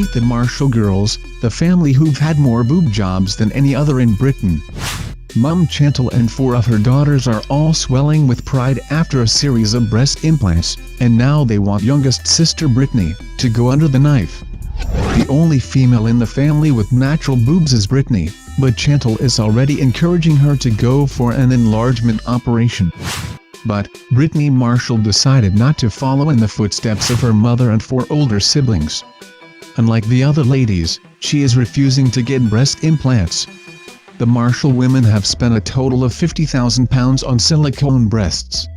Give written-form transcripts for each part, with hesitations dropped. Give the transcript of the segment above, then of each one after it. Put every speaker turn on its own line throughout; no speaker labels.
Meet the Marshall Girls, the family who've had more boob jobs than any other in Britain. Mum Chantal and 4 of her daughters are all swelling with pride after a series of breast implants, and now they want youngest sister Brittany to go under the knife. The only female in the family with natural boobs is Brittany, but Chantal is already encouraging her to go for an enlargement operation. But Brittany Marshall decided not to follow in the footsteps of her mother and 4 older siblings. Unlike the other ladies, she is refusing to get breast implants. The Marshall women have spent a total of £50,000 on silicone breasts.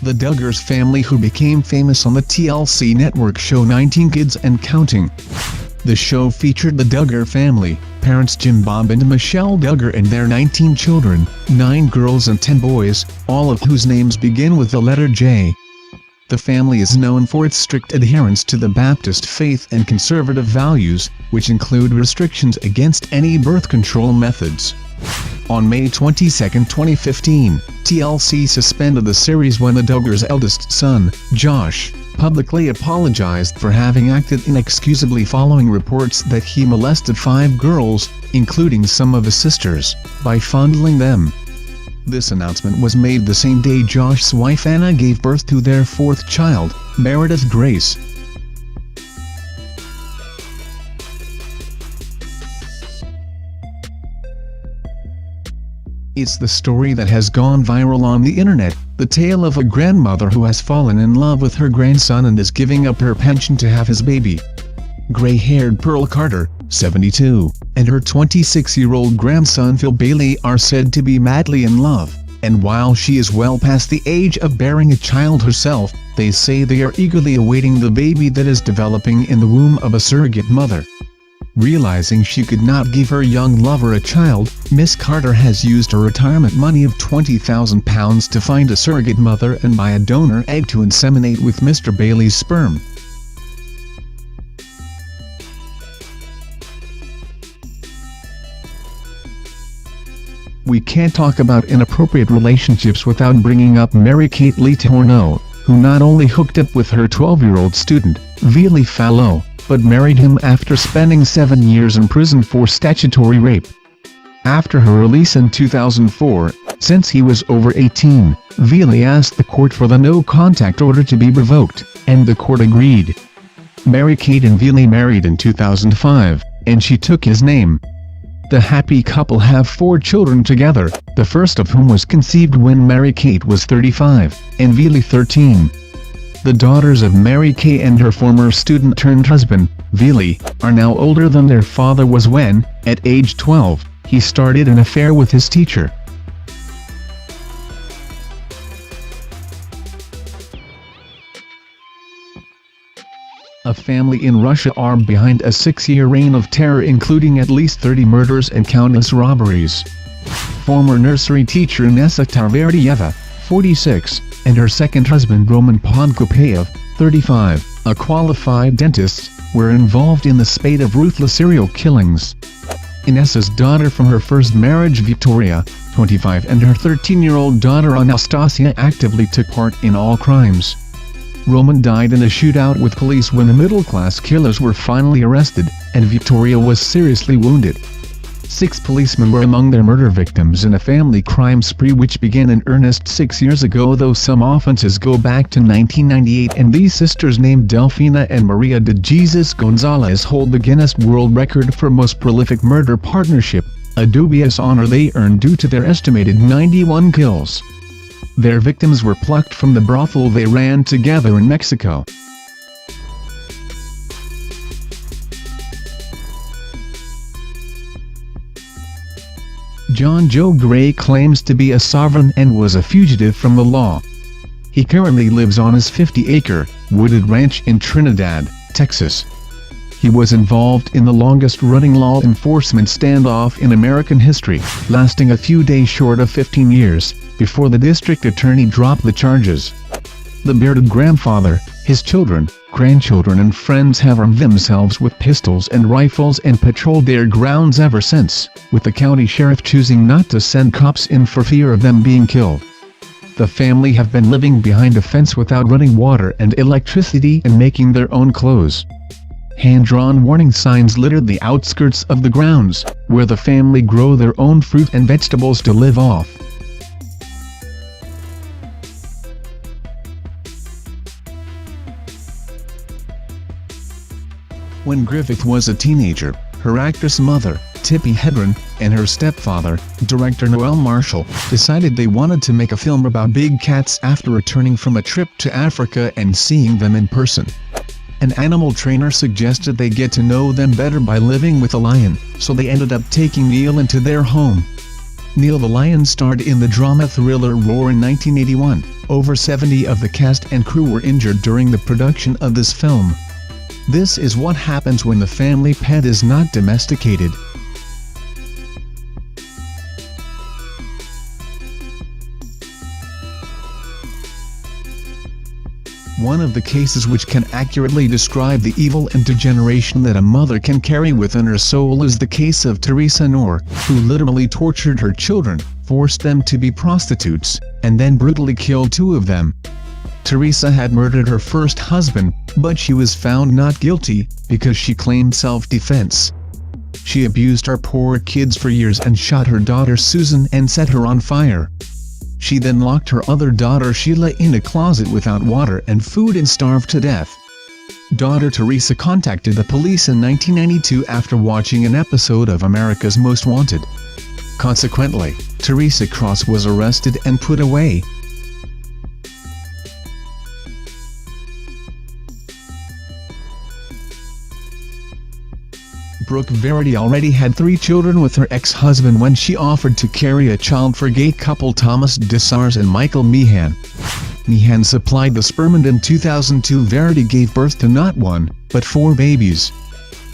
The Duggars family, who became famous on the TLC network show 19 Kids and Counting. The show featured the Duggar family, parents Jim Bob and Michelle Duggar and their 19 children, 9 girls and 10 boys, all of whose names begin with the letter J. The family is known for its strict adherence to the Baptist faith and conservative values, which include restrictions against any birth control methods. On May 22, 2015, TLC suspended the series when the Duggars' eldest son, Josh, publicly apologized for having acted inexcusably following reports that he molested 5 girls, including some of his sisters, by fondling them. This announcement was made the same day Josh's wife Anna gave birth to their 4th child, Meredith Grace. It's the story that has gone viral on the internet, the tale of a grandmother who has fallen in love with her grandson and is giving up her pension to have his baby. Gray-haired Pearl Carter, 72, and her 26-year-old grandson Phil Bailey are said to be madly in love, and while she is well past the age of bearing a child herself, they say they are eagerly awaiting the baby that is developing in the womb of a surrogate mother. Realizing she could not give her young lover a child, Miss Carter has used her retirement money of £20,000 to find a surrogate mother and buy a donor egg to inseminate with Mr. Bailey's sperm. We can't talk about inappropriate relationships without bringing up Mary-Kate Letourneau, who not only hooked up with her 12-year-old student, Vili Fallot, but married him after spending 7 years in prison for statutory rape. After her release in 2004, since he was over 18, Vili asked the court for the no-contact order to be revoked, and the court agreed. Mary-Kate and Vili married in 2005, and she took his name. The happy couple have 4 children together, the first of whom was conceived when Mary-Kate was 35, and Vili 13. The daughters of Mary-Kate and her former student-turned-husband, Vili, are now older than their father was when, at age 12, he started an affair with his teacher. A family in Russia are behind a 6-year reign of terror, including at least 30 murders and countless robberies. Former nursery teacher Inessa Tverdieva, 46, and her second husband Roman Podkupayev, 35, a qualified dentist, were involved in the spate of ruthless serial killings. Inessa's daughter from her first marriage Victoria, 25, and her 13-year-old daughter Anastasia actively took part in all crimes. Roman died in a shootout with police when the middle-class killers were finally arrested, and Victoria was seriously wounded. 6 policemen were among their murder victims in a family crime spree which began in earnest 6 years ago, though some offenses go back to 1998, and these sisters named Delfina and Maria de Jesus Gonzalez hold the Guinness World Record for most prolific murder partnership, a dubious honor they earned due to their estimated 91 kills. Their victims were plucked from the brothel they ran together in Mexico. John Joe Gray claims to be a sovereign and was a fugitive from the law. He currently lives on his 50-acre, wooded ranch in Trinidad, Texas. He was involved in the longest-running law enforcement standoff in American history, lasting a few days short of 15 years, before the district attorney dropped the charges. The bearded grandfather, his children, grandchildren and friends have armed themselves with pistols and rifles and patrolled their grounds ever since, with the county sheriff choosing not to send cops in for fear of them being killed. The family have been living behind a fence without running water and electricity and making their own clothes. Hand-drawn warning signs litter the outskirts of the grounds, where the family grow their own fruit and vegetables to live off. When Griffith was a teenager, her actress mother, Tippi Hedren, and her stepfather, director Noel Marshall, decided they wanted to make a film about big cats after returning from a trip to Africa and seeing them in person. An animal trainer suggested they get to know them better by living with a lion, so they ended up taking Neil into their home. Neil the lion starred in the drama thriller Roar in 1981. Over 70 of the cast and crew were injured during the production of this film. This is what happens when the family pet is not domesticated. One of the cases which can accurately describe the evil and degeneration that a mother can carry within her soul is the case of Teresa Noor, who literally tortured her children, forced them to be prostitutes, and then brutally killed 2 of them. Teresa had murdered her first husband, but she was found not guilty, because she claimed self-defense. She abused her poor kids for years and shot her daughter Susan and set her on fire. She then locked her other daughter Sheila in a closet without water and food and starved to death. Daughter Teresa contacted the police in 1992 after watching an episode of America's Most Wanted. Consequently, Teresa Cross was arrested and put away. Brooke Verity already had 3 children with her ex-husband when she offered to carry a child for gay couple Thomas Dessars and Michael Meehan. Meehan supplied the sperm, and in 2002 Verity gave birth to not 1, but 4 babies.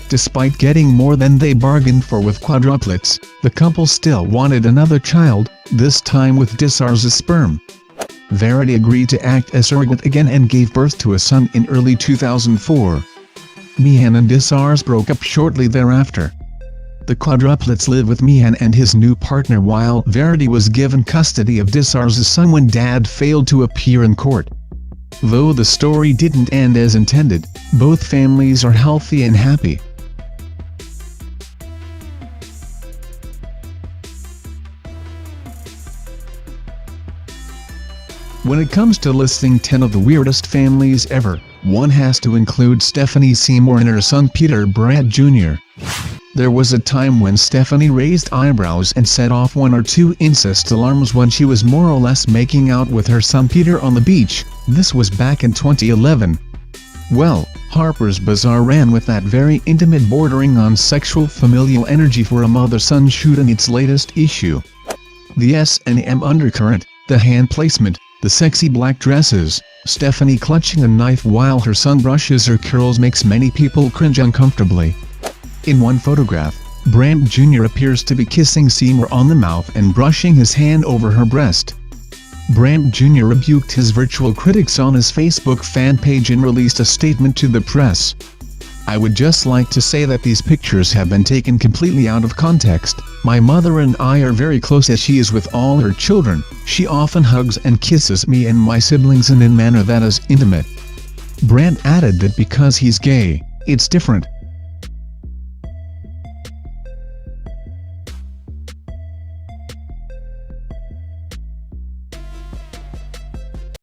Despite getting more than they bargained for with quadruplets, the couple still wanted another child, this time with Dessars' sperm. Verity agreed to act as surrogate again and gave birth to a son in early 2004. Meehan and Dessars broke up shortly thereafter. The quadruplets live with Meehan and his new partner, while Verity was given custody of Dessars' son when dad failed to appear in court. Though the story didn't end as intended, both families are healthy and happy. When it comes to listing 10 of the weirdest families ever, one has to include Stephanie Seymour and her son Peter Brad Jr. There was a time when Stephanie raised eyebrows and set off 1 or 2 incest alarms when she was more or less making out with her son Peter on the beach. This was back in 2011. Well, Harper's Bazaar ran with that very intimate, bordering on sexual familial energy for a mother-son shoot in its latest issue. The S&M undercurrent, the hand placement, the sexy black dresses, Stephanie clutching a knife while her son brushes her curls makes many people cringe uncomfortably. In one photograph, Brant Jr. appears to be kissing Seymour on the mouth and brushing his hand over her breast. Brant Jr. rebuked his virtual critics on his Facebook fan page and released a statement to the press. "I would just like to say that these pictures have been taken completely out of context. My mother and I are very close as she is with all her children. She often hugs and kisses me and my siblings in a manner that is intimate." Brant added that because he's gay, it's different.